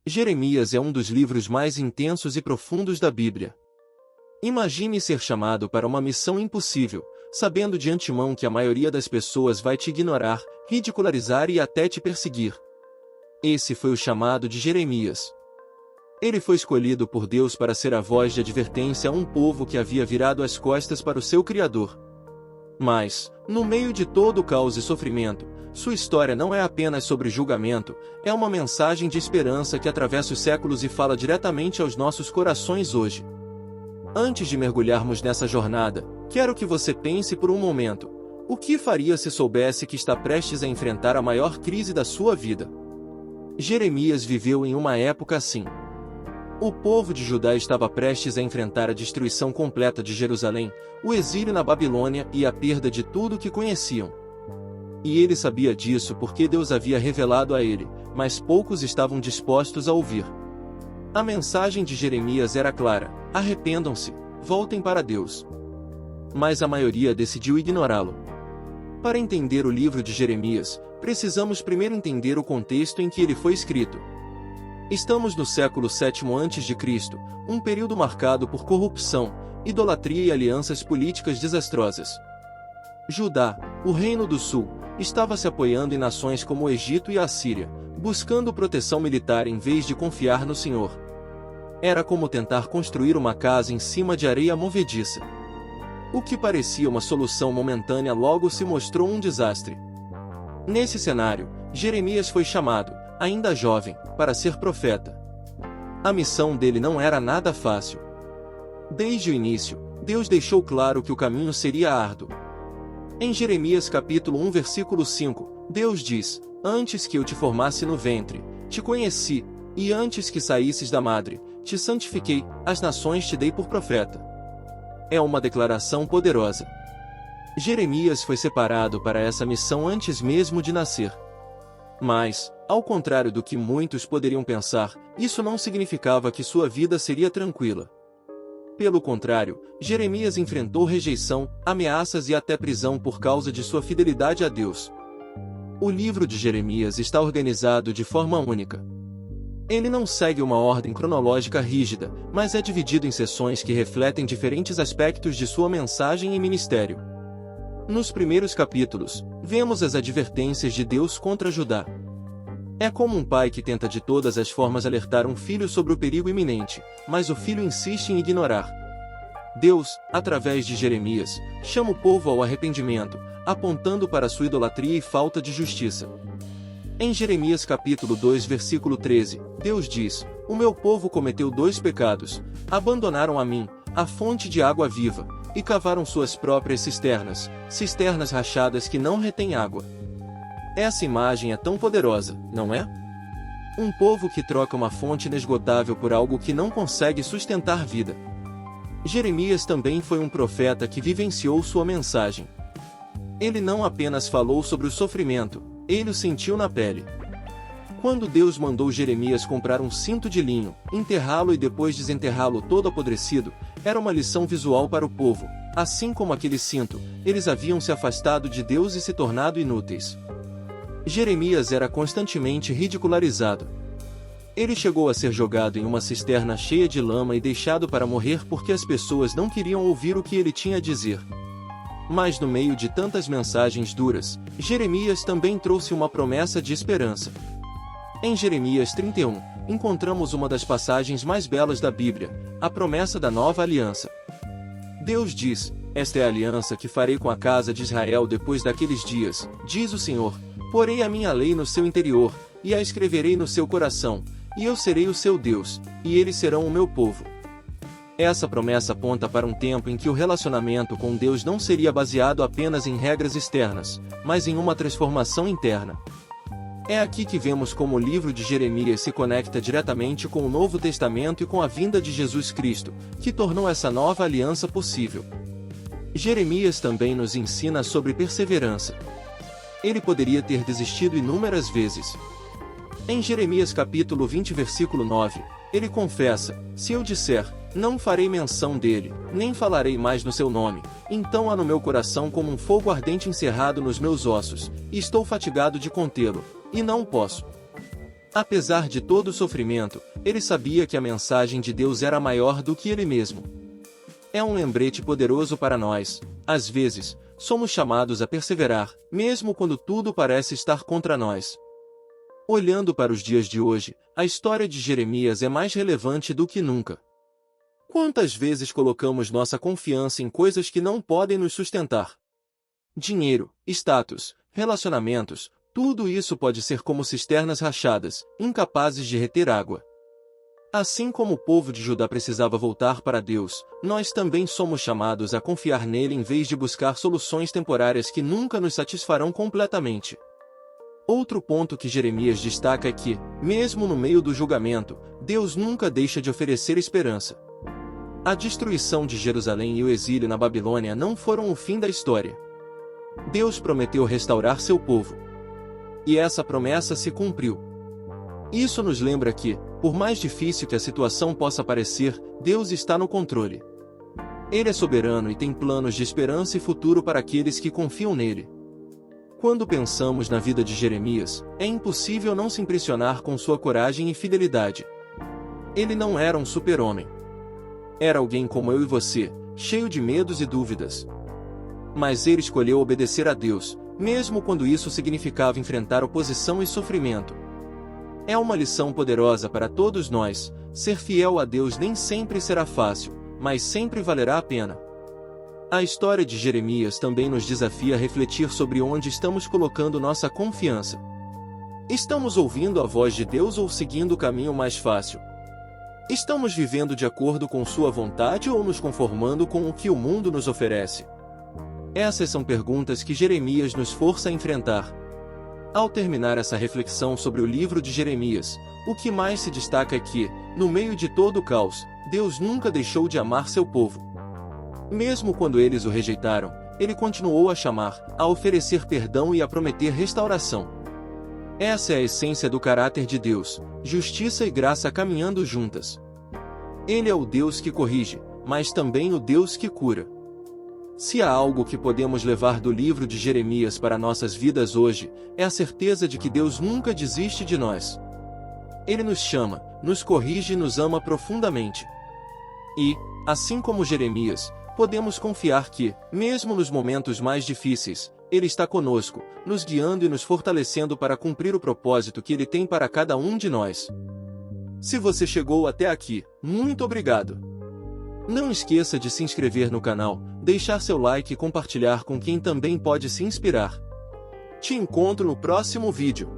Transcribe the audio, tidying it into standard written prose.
Jeremias é um dos livros mais intensos e profundos da Bíblia. Imagine ser chamado para uma missão impossível, sabendo de antemão que a maioria das pessoas vai te ignorar, ridicularizar e até te perseguir. Esse foi o chamado de Jeremias. Ele foi escolhido por Deus para ser a voz de advertência a um povo que havia virado as costas para o seu Criador. Mas, no meio de todo o caos e sofrimento, sua história não é apenas sobre julgamento, é uma mensagem de esperança que atravessa os séculos e fala diretamente aos nossos corações hoje. Antes de mergulharmos nessa jornada, quero que você pense por um momento: o que faria se soubesse que está prestes a enfrentar a maior crise da sua vida? Jeremias viveu em uma época assim. O povo de Judá estava prestes a enfrentar a destruição completa de Jerusalém, o exílio na Babilônia e a perda de tudo o que conheciam. E ele sabia disso porque Deus havia revelado a ele, mas poucos estavam dispostos a ouvir. A mensagem de Jeremias era clara: arrependam-se, voltem para Deus. Mas a maioria decidiu ignorá-lo. Para entender o livro de Jeremias, precisamos primeiro entender o contexto em que ele foi escrito. Estamos no século VII a.C., um período marcado por corrupção, idolatria e alianças políticas desastrosas. Judá, o reino do sul, estava se apoiando em nações como o Egito e a Assíria, buscando proteção militar em vez de confiar no Senhor. Era como tentar construir uma casa em cima de areia movediça. O que parecia uma solução momentânea logo se mostrou um desastre. Nesse cenário, Jeremias foi chamado, ainda jovem, para ser profeta. A missão dele não era nada fácil. Desde o início, Deus deixou claro que o caminho seria árduo. Em Jeremias capítulo 1 versículo 5, Deus diz: antes que eu te formasse no ventre, te conheci, e antes que saísses da madre, te santifiquei, as nações te dei por profeta. É uma declaração poderosa. Jeremias foi separado para essa missão antes mesmo de nascer. Mas, ao contrário do que muitos poderiam pensar, isso não significava que sua vida seria tranquila. Pelo contrário, Jeremias enfrentou rejeição, ameaças e até prisão por causa de sua fidelidade a Deus. O livro de Jeremias está organizado de forma única. Ele não segue uma ordem cronológica rígida, mas é dividido em seções que refletem diferentes aspectos de sua mensagem e ministério. Nos primeiros capítulos, vemos as advertências de Deus contra Judá. É como um pai que tenta de todas as formas alertar um filho sobre o perigo iminente, mas o filho insiste em ignorar. Deus, através de Jeremias, chama o povo ao arrependimento, apontando para sua idolatria e falta de justiça. Em Jeremias capítulo 2 versículo 13, Deus diz: o meu povo cometeu 2 pecados, abandonaram a mim, a fonte de água viva, e cavaram suas próprias cisternas, cisternas rachadas que não retêm água. Essa imagem é tão poderosa, não é? Um povo que troca uma fonte inesgotável por algo que não consegue sustentar vida. Jeremias também foi um profeta que vivenciou sua mensagem. Ele não apenas falou sobre o sofrimento, ele o sentiu na pele. Quando Deus mandou Jeremias comprar um cinto de linho, enterrá-lo e depois desenterrá-lo todo apodrecido, era uma lição visual para o povo. Assim como aquele cinto, eles haviam se afastado de Deus e se tornado inúteis. Jeremias era constantemente ridicularizado. Ele chegou a ser jogado em uma cisterna cheia de lama e deixado para morrer porque as pessoas não queriam ouvir o que ele tinha a dizer. Mas no meio de tantas mensagens duras, Jeremias também trouxe uma promessa de esperança. Em Jeremias 31, encontramos uma das passagens mais belas da Bíblia, a promessa da nova aliança. Deus diz: esta é a aliança que farei com a casa de Israel depois daqueles dias, diz o Senhor. Porei a minha lei no seu interior, e a escreverei no seu coração, e eu serei o seu Deus, e eles serão o meu povo. Essa promessa aponta para um tempo em que o relacionamento com Deus não seria baseado apenas em regras externas, mas em uma transformação interna. É aqui que vemos como o livro de Jeremias se conecta diretamente com o Novo Testamento e com a vinda de Jesus Cristo, que tornou essa nova aliança possível. Jeremias também nos ensina sobre perseverança. Ele poderia ter desistido inúmeras vezes. Em Jeremias capítulo 20 versículo 9, ele confessa: se eu disser, não farei menção dele, nem falarei mais no seu nome, então há no meu coração como um fogo ardente encerrado nos meus ossos, e estou fatigado de contê-lo, e não posso. Apesar de todo o sofrimento, ele sabia que a mensagem de Deus era maior do que ele mesmo. É um lembrete poderoso para nós. Às vezes, somos chamados a perseverar, mesmo quando tudo parece estar contra nós. Olhando para os dias de hoje, a história de Jeremias é mais relevante do que nunca. Quantas vezes colocamos nossa confiança em coisas que não podem nos sustentar? Dinheiro, status, relacionamentos, tudo isso pode ser como cisternas rachadas, incapazes de reter água. Assim como o povo de Judá precisava voltar para Deus, nós também somos chamados a confiar nele em vez de buscar soluções temporárias que nunca nos satisfarão completamente. Outro ponto que Jeremias destaca é que, mesmo no meio do julgamento, Deus nunca deixa de oferecer esperança. A destruição de Jerusalém e o exílio na Babilônia não foram o fim da história. Deus prometeu restaurar seu povo. E essa promessa se cumpriu. Isso nos lembra que, por mais difícil que a situação possa parecer, Deus está no controle. Ele é soberano e tem planos de esperança e futuro para aqueles que confiam nele. Quando pensamos na vida de Jeremias, é impossível não se impressionar com sua coragem e fidelidade. Ele não era um super-homem. Era alguém como eu e você, cheio de medos e dúvidas. Mas ele escolheu obedecer a Deus, mesmo quando isso significava enfrentar oposição e sofrimento. É uma lição poderosa para todos nós. Ser fiel a Deus nem sempre será fácil, mas sempre valerá a pena. A história de Jeremias também nos desafia a refletir sobre onde estamos colocando nossa confiança. Estamos ouvindo a voz de Deus ou seguindo o caminho mais fácil? Estamos vivendo de acordo com sua vontade ou nos conformando com o que o mundo nos oferece? Essas são perguntas que Jeremias nos força a enfrentar. Ao terminar essa reflexão sobre o livro de Jeremias, o que mais se destaca é que, no meio de todo o caos, Deus nunca deixou de amar seu povo. Mesmo quando eles o rejeitaram, ele continuou a chamar, a oferecer perdão e a prometer restauração. Essa é a essência do caráter de Deus, justiça e graça caminhando juntas. Ele é o Deus que corrige, mas também o Deus que cura. Se há algo que podemos levar do livro de Jeremias para nossas vidas hoje, é a certeza de que Deus nunca desiste de nós. Ele nos chama, nos corrige e nos ama profundamente. E, assim como Jeremias, podemos confiar que, mesmo nos momentos mais difíceis, Ele está conosco, nos guiando e nos fortalecendo para cumprir o propósito que Ele tem para cada um de nós. Se você chegou até aqui, muito obrigado! Não esqueça de se inscrever no canal, deixar seu like e compartilhar com quem também pode se inspirar. Te encontro no próximo vídeo.